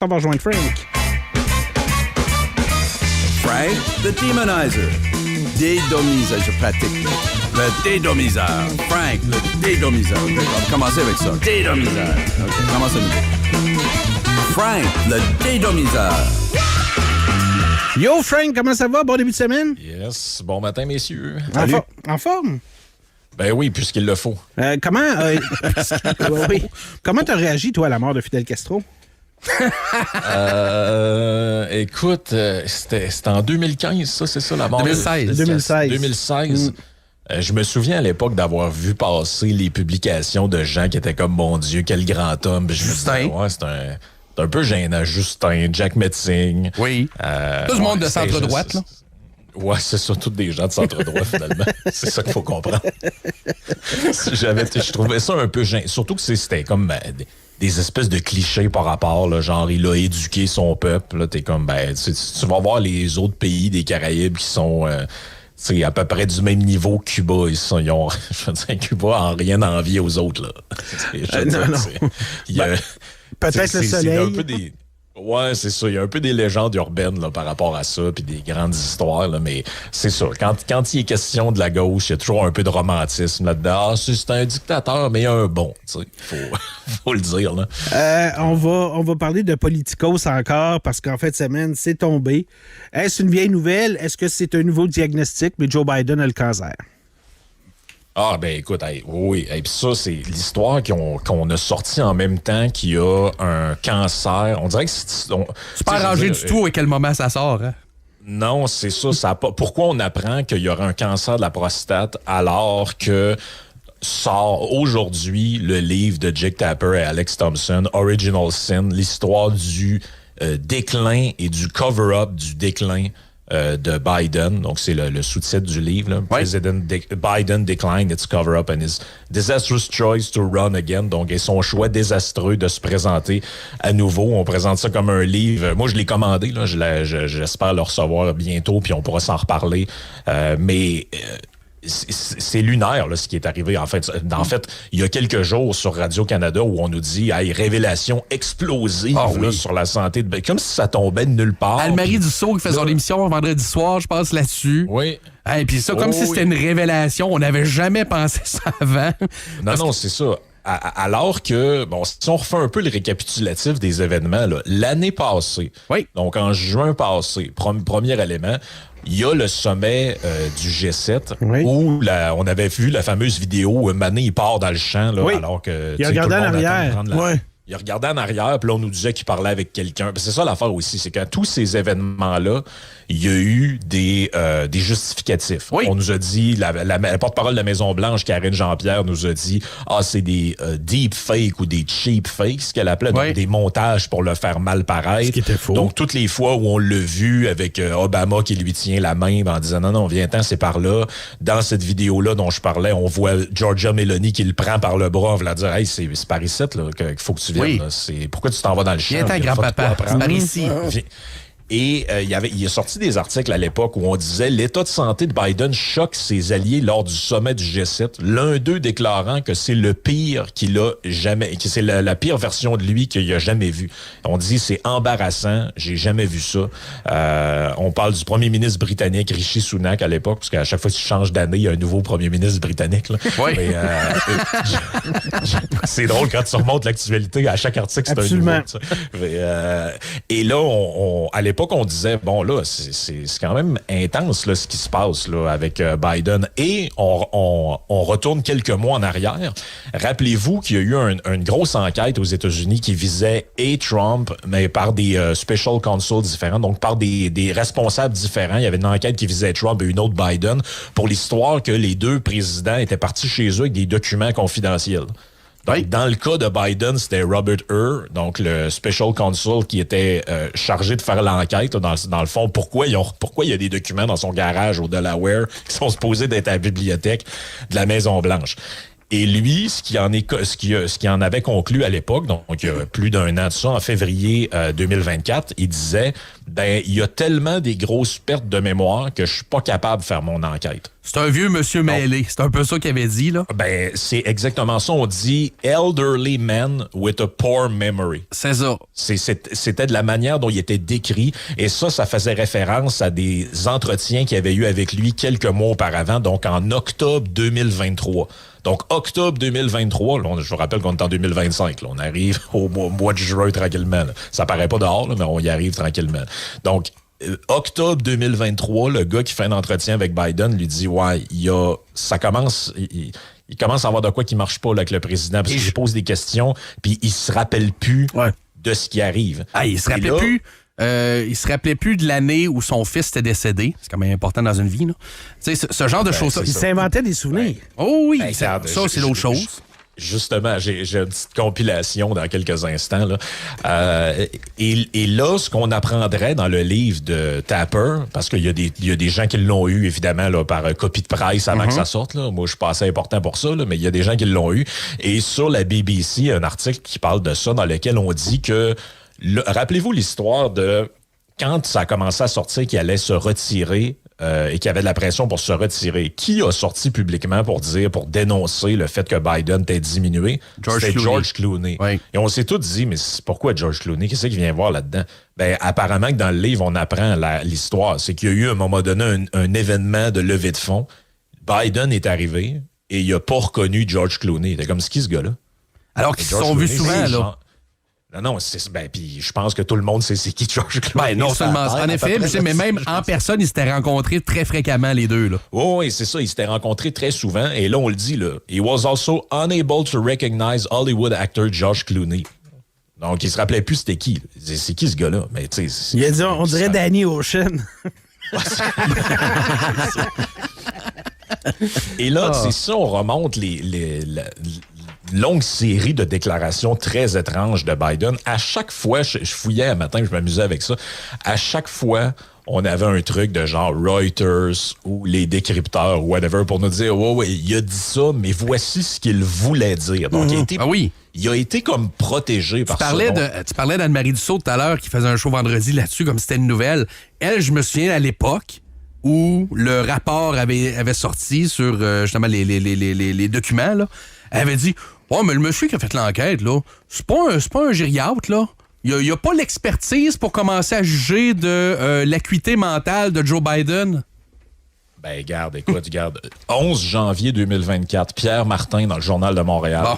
on va rejoindre Frank. Frank, the Demonizer. Dédomiseur, je pratique. Le dédomiseur. Frank, le dédomiseur. On va commencer avec ça. Dédomiseur. OK, commence à nouveau. Frank, le dédomiseur. Yo, Frank, comment ça va? Bon début de semaine? Yes. Bon matin, messieurs. En forme? Ben oui, puisqu'il le faut. Comment t'as réagi, toi, à la mort de Fidel Castro? Écoute, c'était en 2015, ça, c'est ça, la mort? 2016. Je me souviens à l'époque d'avoir vu passer les publications de gens qui étaient comme, mon Dieu, quel grand homme. Puis je me disais, ouais, c'est un peu gênant. Justin, Jack Metzing. Oui. Tout le monde de centre-droite, là. Ouais, c'est surtout des gens de centre-droit, finalement. C'est ça qu'il faut comprendre. Je trouvais ça un peu gênant. Surtout que c'était comme des espèces de clichés par rapport, là, genre il a éduqué son peuple. Là, t'es comme, tu vas voir les autres pays des Caraïbes qui sont à peu près du même niveau que Cuba. Ils ont, je veux dire, Cuba n'a rien envie aux autres. Là. Peut-être le soleil. Un peu ouais, c'est ça. Il y a un peu des légendes urbaines là, par rapport à ça, puis des grandes histoires, là, mais c'est ça. Quand il est question de la gauche, il y a toujours un peu de romantisme là-dedans. Ah, c'est un dictateur, mais un bon. Faut le dire. Là. On va parler de politicos encore, parce qu'en fin de semaine, c'est tombé. Est-ce une vieille nouvelle? Est-ce que c'est un nouveau diagnostic? Mais Joe Biden a le cancer. Ah, ben écoute, oui. Et puis ça, c'est l'histoire qu'on a sortie en même temps qu'il y a un cancer. On dirait que c'est pas arrangé du tout à quel moment ça sort, hein? Non, c'est ça. Pourquoi on apprend qu'il y aura un cancer de la prostate alors que sort aujourd'hui le livre de Jake Tapper et Alex Thompson, Original Sin, l'histoire du déclin et du cover-up du déclin de Biden. Donc, c'est le sous-titre du livre. Là. Ouais. President Biden declined its cover-up and his disastrous choice to run again. Donc, et son choix désastreux de se présenter à nouveau. On présente ça comme un livre. Moi, je l'ai commandé. Là. J'espère le recevoir bientôt, puis on pourra s'en reparler. C'est lunaire là, ce qui est arrivé. En fait, il y a quelques jours sur Radio-Canada où on nous dit hey, révélation explosive là, sur la santé de comme si ça tombait de nulle part. Anne-Marie Dussault qui fait son émission vendredi soir, je pense, là-dessus. Oui. Et puis ça, comme si c'était une révélation. On n'avait jamais pensé ça avant. Non, c'est ça. Alors que, bon, si on refait un peu le récapitulatif des événements, là, l'année passée, donc en juin passé, premier élément, il y a le sommet du G7 où on avait vu la fameuse vidéo où Mané il part dans le champ là, alors que il a regardé en arrière. Il regardait en arrière, puis là, on nous disait qu'il parlait avec quelqu'un. C'est ça l'affaire aussi, c'est qu'à tous ces événements-là, il y a eu des justificatifs. On nous a dit, la porte-parole de la Maison-Blanche, Karine Jean-Pierre, nous a dit c'est des deep fakes ou des cheap fakes, ce qu'elle appelait, donc des montages pour le faire mal paraître. Ce qui était faux. Donc, toutes les fois où on l'a vu avec Obama qui lui tient la main en disant non, viens-t'en, c'est par là. Dans cette vidéo-là dont je parlais, on voit Giorgia Meloni qui le prend par le bras en voulant dire hey, c'est par ici qu'il faut que tu viennes. Là. Pourquoi tu t'en vas dans le champ? Viens-t'en, grand-papa, par ici. Et il est sorti des articles à l'époque où on disait l'état de santé de Biden choque ses alliés lors du sommet du G7. L'un d'eux déclarant que c'est le pire qu'il a jamais, que c'est la pire version de lui qu'il a jamais vu. On dit c'est embarrassant, j'ai jamais vu ça. On parle du premier ministre britannique Rishi Sunak à l'époque, parce qu'à chaque fois que tu changes d'année, il y a un nouveau premier ministre britannique. Là. Oui. Mais, c'est drôle quand tu remontes l'actualité à chaque article, c'est Absolument. un nouveau. Mais, et là, à l'époque, on disait, bon, là, c'est quand même intense, là, ce qui se passe là, avec Biden. Et on retourne quelques mois en arrière. Rappelez-vous qu'il y a eu une grosse enquête aux États-Unis qui visait Trump, mais par des special counsels différents, donc par des responsables différents. Il y avait une enquête qui visait Trump et une autre Biden pour l'histoire que les deux présidents étaient partis chez eux avec des documents confidentiels. Donc, dans le cas de Biden, c'était Robert Hur, donc le special counsel qui était chargé de faire l'enquête. Dans le fond, pourquoi il y a des documents dans son garage au Delaware qui sont supposés d'être à la bibliothèque de la Maison-Blanche. Et lui, ce qui en avait conclu à l'époque, donc il y a plus d'un an de ça, en février 2024, il disait, il y a tellement des grosses pertes de mémoire que je suis pas capable de faire mon enquête. C'est un vieux monsieur mêlé. C'est un peu ça qu'il avait dit, là. C'est exactement ça. On dit « elderly man with a poor memory ». C'est ça. C'était de la manière dont il était décrit. Et ça faisait référence à des entretiens qu'il avait eu avec lui quelques mois auparavant, donc en octobre 2023. Donc, octobre 2023, là, je vous rappelle qu'on est en 2025. Là, on arrive au mois de juin tranquillement. Là. Ça paraît pas dehors, là, mais on y arrive tranquillement. Donc, octobre 2023, le gars qui fait un entretien avec Biden lui dit « Ouais, il commence à avoir de quoi qui marche pas là, avec le président. » Parce qu'il pose des questions, puis il se rappelle plus de ce qui arrive. Il se rappelait plus... il se rappelait plus de l'année où son fils était décédé. C'est quand même important dans une vie, là. Tu sais, ce genre de choses-là. Il s'inventait des souvenirs. Oh oui, ça c'est l'autre chose. Justement, j'ai une petite compilation dans quelques instants. Là. Et là, ce qu'on apprendrait dans le livre de Tapper, parce qu'il y a des gens qui l'ont eu, évidemment, là, par copie de presse avant que ça sorte. Là. Moi, je suis pas assez important pour ça, là, mais il y a des gens qui l'ont eu. Et sur la BBC, un article qui parle de ça, dans lequel on dit que... rappelez-vous l'histoire de quand ça a commencé à sortir qu'il allait se retirer et qu'il y avait de la pression pour se retirer. Qui a sorti publiquement pour dénoncer le fait que Biden était diminué? C'était George Clooney. Oui. Et on s'est tous dit, mais pourquoi George Clooney? Qu'est-ce qu'il vient voir là-dedans? Apparemment que dans le livre, on apprend l'histoire. C'est qu'il y a eu à un moment donné un événement de levée de fonds. Biden est arrivé et il n'a pas reconnu George Clooney. C'était comme, c'est qui ce gars-là? Alors qu'ils se sont vus souvent, là. Non, puis je pense que tout le monde sait c'est qui George Clooney. Non seulement, en effet, mais même en personne, ils s'étaient rencontrés très fréquemment, les deux, là. Oui, c'est ça, ils s'étaient rencontrés très souvent, et là, on le dit, là, he was also unable to recognize Hollywood actor George Clooney. Donc, il se rappelait plus c'était qui. C'est qui ce gars-là? Mais, il a dit, on dirait Danny Ocean. Et là, c'est ça, on remonte longue série de déclarations très étranges de Biden. À chaque fois, je fouillais un matin, je m'amusais avec ça. À chaque fois, on avait un truc de genre Reuters ou les décrypteurs ou whatever pour nous dire ouais, il a dit ça, mais voici ce qu'il voulait dire. Donc, il a été comme protégé par ça. Tu parlais d'Anne-Marie Dussault tout à l'heure qui faisait un show vendredi là-dessus comme c'était une nouvelle. Elle, je me souviens à l'époque où le rapport avait sorti sur justement les documents, là. Elle avait dit « Oh, mais le monsieur qui a fait l'enquête, là, c'est pas un gériatre, là. Il n'y a pas l'expertise pour commencer à juger de l'acuité mentale de Joe Biden. » Regarde. 11 janvier 2024, Pierre Martin dans le Journal de Montréal. Bon.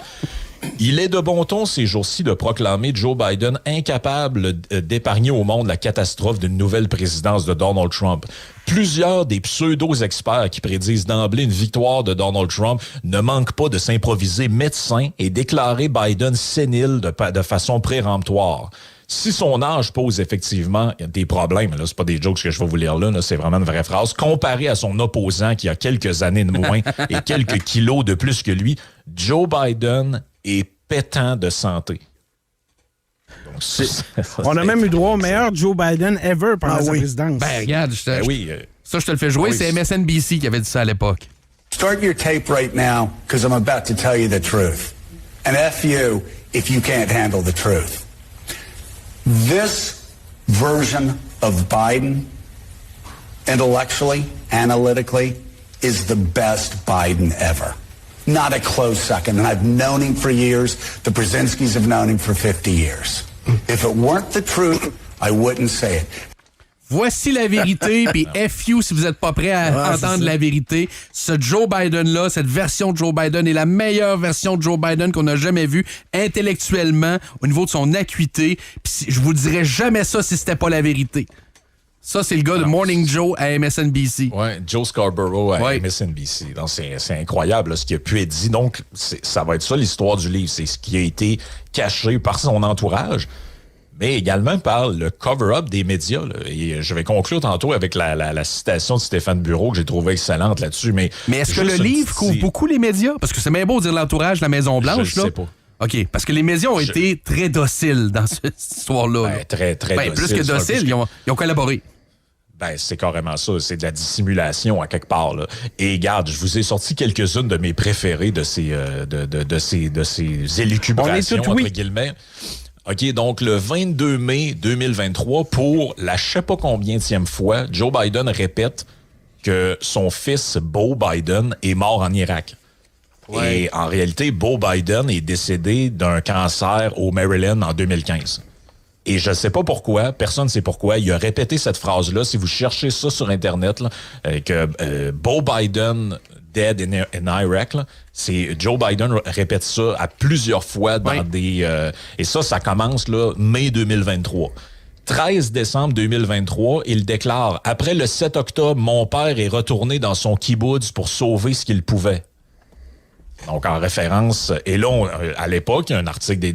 Il est de bon ton ces jours-ci de proclamer Joe Biden incapable d'épargner au monde la catastrophe d'une nouvelle présidence de Donald Trump. Plusieurs des pseudo-experts qui prédisent d'emblée une victoire de Donald Trump ne manquent pas de s'improviser médecins et déclarer Biden sénile de façon péremptoire. Si son âge pose effectivement des problèmes, là, c'est pas des jokes que je vais vous lire là, c'est vraiment une vraie phrase, comparé à son opposant qui a quelques années de moins et quelques kilos de plus que lui, Joe Biden est pétant de santé. Donc, on a même eu droit au meilleur Joe Biden ever pendant sa présidence. Regarde, ça je te le fais jouer, c'est MSNBC qui avait dit ça à l'époque. Start your tape right now, because I'm about to tell you the truth. And F you if you can't handle the truth. This version of Biden, intellectually, analytically, is the best Biden ever. Not a close second. And I've known him for years. The Brzezinskis have known him for 50 years. If it weren't the truth, I wouldn't say it. Voici la vérité, puis F you si vous n'êtes pas prêt à entendre la vérité. Ce Joe Biden-là, cette version de Joe Biden est la meilleure version de Joe Biden qu'on a jamais vue intellectuellement, au niveau de son acuité. Puis je vous dirais jamais ça si c'était pas la vérité. Ça, c'est le gars de Morning Joe à MSNBC. Oui, Joe Scarborough à MSNBC. Donc, c'est incroyable là, ce qui a pu être dit. Donc, ça va être ça l'histoire du livre. C'est ce qui a été caché par son entourage, mais également par le cover-up des médias. Là. Et je vais conclure tantôt avec la citation de Stéphane Bureau que j'ai trouvée excellente là-dessus. Mais est-ce que le livre couvre beaucoup les médias? Parce que c'est bien beau de dire l'entourage de la Maison-Blanche. Je ne sais pas. OK, parce que les médias ont été très dociles dans cette histoire-là. Très dociles. Plus que dociles, ils ont collaboré. Ben, c'est carrément ça. C'est de la dissimulation à quelque part, là. Et regarde, je vous ai sorti quelques-unes de mes préférés de ces élucubrations, entre guillemets. OK, donc le 22 mai 2023, pour la je sais pas combienième fois, Joe Biden répète que son fils, Beau Biden, est mort en Irak. Ouais. Et en réalité, Beau Biden est décédé d'un cancer au Maryland en 2015. Et je sais pas pourquoi, personne ne sait pourquoi, il a répété cette phrase-là. Si vous cherchez ça sur Internet, là, que Beau Biden dead in Iraq, là, c'est Joe Biden répète ça à plusieurs fois dans des... et ça commence là, mai 2023. 13 décembre 2023, il déclare « Après le 7 octobre, mon père est retourné dans son kibbutz pour sauver ce qu'il pouvait. » Donc, en référence, et là, à l'époque, il y a un article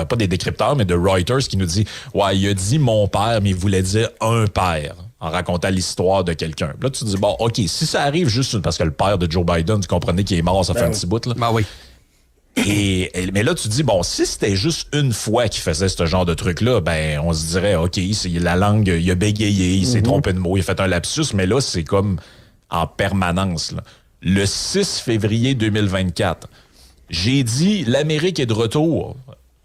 pas des décrypteurs, mais de Reuters qui nous dit « Ouais, il a dit mon père, mais il voulait dire un père » en racontant l'histoire de quelqu'un. Là, tu te dis, bon, OK, si ça arrive juste parce que le père de Joe Biden, tu comprenais qu'il est mort, ça fait un petit bout, là. Ben oui. Mais là, tu te dis, bon, si c'était juste une fois qu'il faisait ce genre de truc-là, ben, on se dirait, OK, la langue, il a bégayé, il s'est trompé de mot, il a fait un lapsus, mais là, c'est comme en permanence, là. Le 6 février 2024, j'ai dit, l'Amérique est de retour.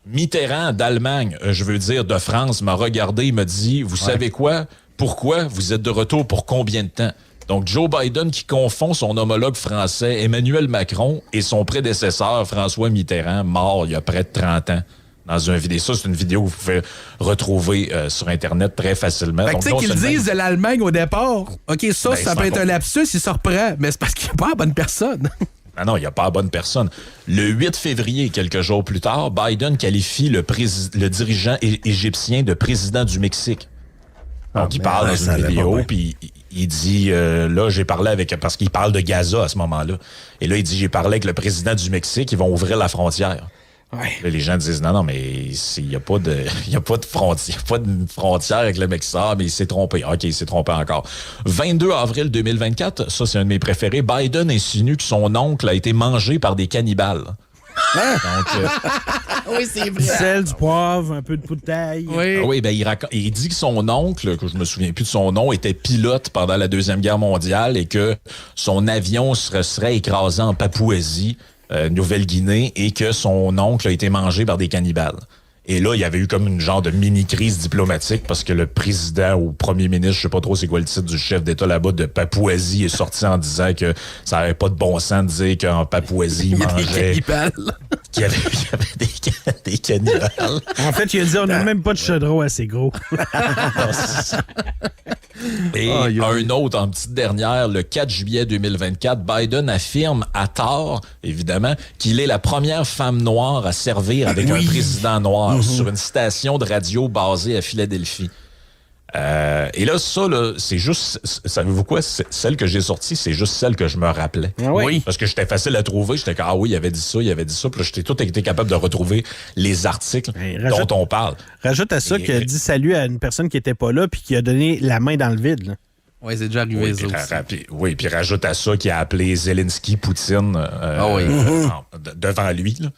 Mitterrand d'Allemagne, je veux dire de France, m'a regardé, il m'a dit, vous savez quoi? Pourquoi vous êtes de retour pour combien de temps? Donc, Joe Biden qui confond son homologue français Emmanuel Macron et son prédécesseur François Mitterrand, mort il y a près de 30 ans. Dans une vidéo. Ça, c'est une vidéo que vous pouvez retrouver sur Internet très facilement. Fait que tu sais qu'ils disent de l'Allemagne au départ. OK, ça peut être un lapsus, il se reprend. Mais c'est parce qu'il n'y a pas la bonne personne. Ah non, il n'y a pas la bonne personne. Le 8 février, quelques jours plus tard, Biden qualifie le dirigeant égyptien de président du Mexique. Donc, il parle dans une vidéo, puis il dit, là, j'ai parlé avec... Parce qu'il parle de Gaza à ce moment-là. Et là, il dit, j'ai parlé avec le président du Mexique, ils vont ouvrir la frontière. Ouais. Là, les gens disent, non, mais il n'y a pas de frontière avec le Mexique. Ah, mais il s'est trompé. OK, il s'est trompé encore. 22 avril 2024, ça, c'est un de mes préférés. Biden insinue que son oncle a été mangé par des cannibales. Hein? Donc, oui, c'est vrai. Du sel, du poivre, un peu de poudre d'ail. Oui, oui, ben il dit que son oncle, que je me souviens plus de son nom, était pilote pendant la Deuxième Guerre mondiale et que son avion serait écrasé en Papouasie, Nouvelle-Guinée, et que son oncle a été mangé par des cannibales. Et là, il y avait eu comme une genre de mini-crise diplomatique parce que le président ou premier ministre, je sais pas trop c'est quoi le titre du chef d'État là-bas de Papouasie, est sorti en disant que ça avait pas de bon sens de dire qu'en Papouasie, il mangeait... qu'il y avait des cannibales. En fait, il a dit on n'a même pas de chaudron assez gros. Et un autre, en petite dernière, le 4 juillet 2024, Biden affirme à tort, évidemment, qu'il est la première femme noire à servir avec un président noir sur une station de radio basée à Philadelphie. Et là, ça, là, c'est juste... Savez-vous quoi? Celle que j'ai sortie, c'est juste celle que je me rappelais. Ah oui. Parce que j'étais facile à trouver. J'étais comme, ah oui, il avait dit ça, il avait dit ça. Puis là, j'étais tout été capable de retrouver les articles dont on parle. Rajoute à ça qu'il a dit salut à une personne qui n'était pas là puis qui a donné la main dans le vide. Là. Oui, c'est déjà arrivé, ça aussi. Puis rajoute à ça qu'il a appelé Zelensky Poutine devant lui, là.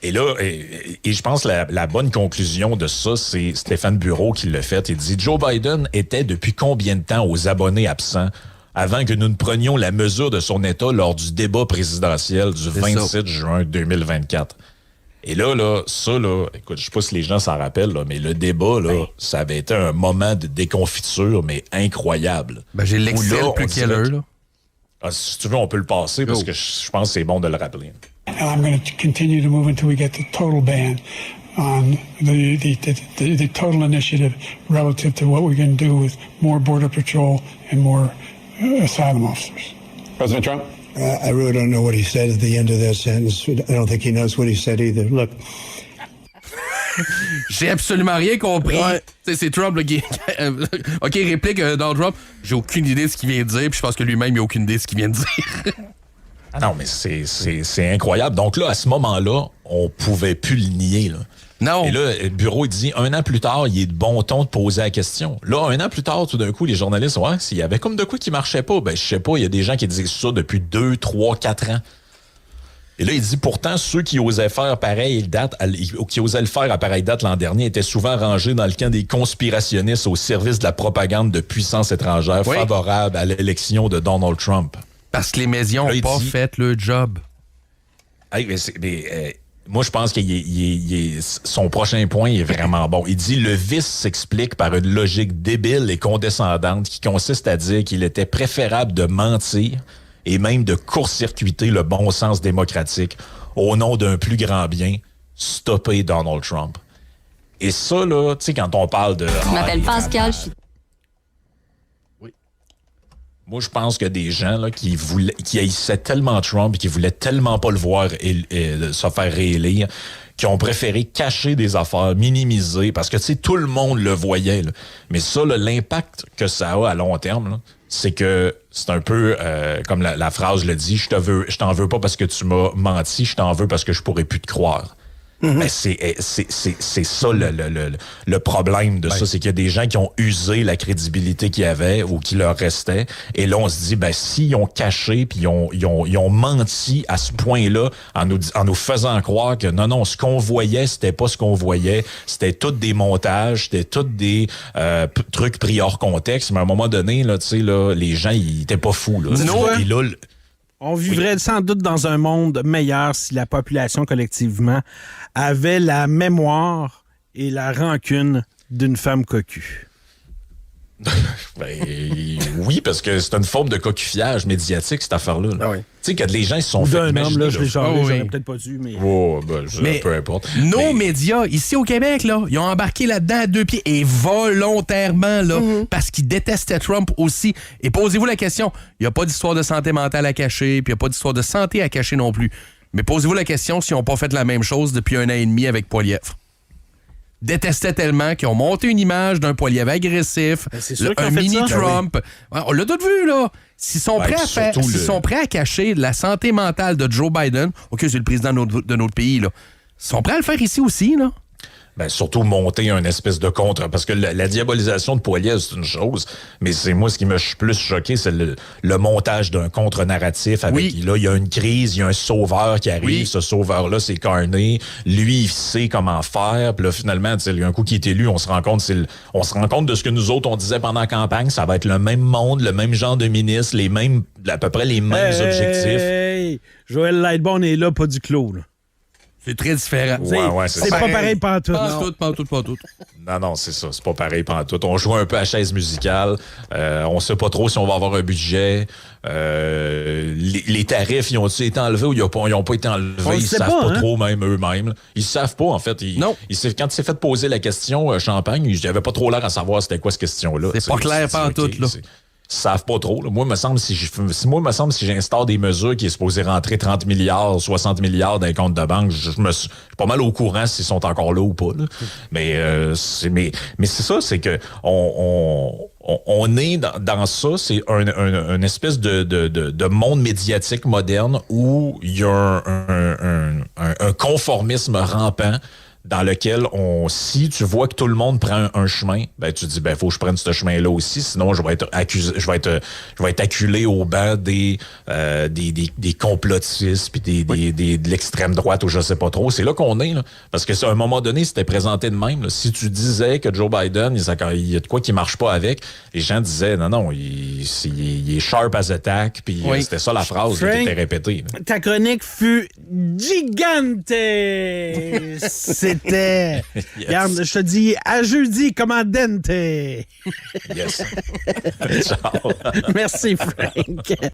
Et là, et je pense la bonne conclusion de ça, c'est Stéphane Bureau qui l'a fait. Il dit « Joe Biden était depuis combien de temps aux abonnés absents avant que nous ne prenions la mesure de son état lors du débat présidentiel du 27 juin 2024? » Et là, ça, écoute, je sais pas si les gens s'en rappellent, là, mais le débat, là, ça avait été un moment de déconfiture, mais incroyable. Ben, j'ai l'Excel plus quelle heure, là. Ah, si tu veux, on peut le passer parce que je pense que c'est bon de le rappeler. And I'm going to continue to move until we get the total ban on the total initiative relative to what we're going to do with more border patrol and more asylum officers. President Trump? I really don't know what he said at the end of that sentence. I don't think he knows what he said either. Look. J'ai absolument rien compris. Ouais. C'est Trump là, qui... OK, réplique Donald Trump. J'ai aucune idée de ce qu'il vient de dire, puis je pense que lui-même, il n'a aucune idée de ce qu'il vient de dire. Ah non, mais c'est incroyable. Donc là, à ce moment-là, on pouvait plus le nier, là. Non. Et là, le bureau, il dit, 1 an plus tard, il est de bon ton de poser la question. Là, 1 an plus tard, tout d'un coup, les journalistes, s'il y avait comme de quoi qui marchait pas, ben, je sais pas, il y a des gens qui disaient ça depuis 2, 3, 4 ans. Et là, il dit, pourtant, ceux qui osaient faire pareille date, qui osaient le faire à pareille date l'an dernier étaient souvent rangés dans le camp des conspirationnistes au service de la propagande de puissances étrangères favorables à l'élection de Donald Trump. Parce que les médias n'ont pas fait le job. Hey, moi, je pense que son prochain point est vraiment bon. Il dit, le vice s'explique par une logique débile et condescendante qui consiste à dire qu'il était préférable de mentir et même de court-circuiter le bon sens démocratique au nom d'un plus grand bien, stopper Donald Trump. Et ça, là, tu sais, quand on parle de... Je m'appelle Pascal. Oui. Moi, je pense que des gens là, qui haïssaient tellement Trump et qui voulaient tellement pas le voir se faire réélire, qui ont préféré cacher des affaires, minimiser, parce que, tu sais, tout le monde le voyait. Là. Mais ça, là, l'impact que ça a à long terme, là, c'est que c'est un peu comme la phrase le dit, je t'en veux pas parce que tu m'as menti, je t'en veux parce que je pourrais plus te croire. Ben, c'est ça le problème de ça, c'est qu'il y a des gens qui ont usé la crédibilité qu'il y avait ou qui leur restait, et là on se dit, ben s'ils ont caché puis ils ont menti à ce point-là en nous faisant croire que non, ce qu'on voyait, c'était pas ce qu'on voyait, c'était tout des montages, c'était tout des trucs pris hors contexte, mais à un moment donné, là, tu sais, là, les gens, ils étaient pas fous, là. Non. Et là, on vivrait sans doute dans un monde meilleur si la population collectivement avait la mémoire et la rancune d'une femme cocue. Ben, oui, parce que c'est une forme de coquillage médiatique, cette affaire-là. Là. Ah oui. Tu sais, que les gens se sont fait d'un homme, imaginer, là, je l'ai genré, oui. j'aurais peut-être pas dû, mais... Oh, ben, Mais peu importe. Nos médias, ici au Québec, là, ils ont embarqué là-dedans à 2 pieds et volontairement, là, parce qu'ils détestaient Trump aussi. Et posez-vous la question, il n'y a pas d'histoire de santé mentale à cacher, puis il n'y a pas d'histoire de santé à cacher non plus. Mais posez-vous la question s'ils n'ont pas fait la même chose depuis 1 an et demi avec Poilievre. Détestaient tellement qu'ils ont monté une image d'un Poilievre agressif, c'est sûr qu'ils un ont fait mini-Trump. Ouais, on l'a tout vu, là. S'ils sont, sont prêts à cacher la santé mentale de Joe Biden, OK, c'est le président de notre pays, là. Ils sont prêts à le faire ici aussi, là. Ben, surtout monter un espèce de contre. Parce que la diabolisation de Poilievre, c'est une chose, mais c'est moi, ce qui m'a plus choqué, c'est le montage d'un contre-narratif avec, là, il y a une crise, il y a un sauveur qui arrive, ce sauveur-là, c'est Carney, lui, il sait comment faire, puis là, finalement, tu sais, un coup qui est élu, on se rend compte de ce que nous autres, on disait pendant la campagne, ça va être le même monde, le même genre de ministre, à peu près les mêmes objectifs. Hey, Joël Lightbourne est là, pas du clos, là. C'est très différent. Ouais, c'est pas pareil pantoute. Pantoute. Non, c'est ça. C'est pas pareil pantoute. On joue un peu à chaise musicale. On sait pas trop si on va avoir un budget. Les tarifs, ils ont-ils été enlevés ou ils n'ont pas été enlevés? Ils savent pas trop, même eux-mêmes. Ils savent pas, en fait. Non. Quand il s'est fait poser la question Champagne, il avait pas trop l'air à savoir c'était quoi cette question-là. C'est pas clair pantoute, là. Ils savent pas trop. Là. Moi, il me semble si j'instaure des mesures qui est supposé rentrer 30 milliards, 60 milliards dans les comptes de banque, je suis pas mal au courant s'ils sont encore là ou pas. Là. Mais c'est ça, c'est que on est dans ça, c'est un espèce de monde médiatique moderne où il y a un conformisme rampant dans lequel si tu vois que tout le monde prend un chemin, ben tu dis ben faut que je prenne ce chemin-là aussi, sinon je vais être acculé au banc des complotistes puis de l'extrême droite ou je sais pas trop. C'est là qu'on est là, parce que à un moment donné c'était présenté de même. Là. Si tu disais que Joe Biden il y a de quoi qui marche pas avec, les gens disaient non il est sharp as attack puis c'était ça la phrase qui était répétée. Là. Ta chronique fut gigante. C'était. Yes. Regarde, je te dis, à jeudi, commandante. Yes. Ciao. Merci, Frank.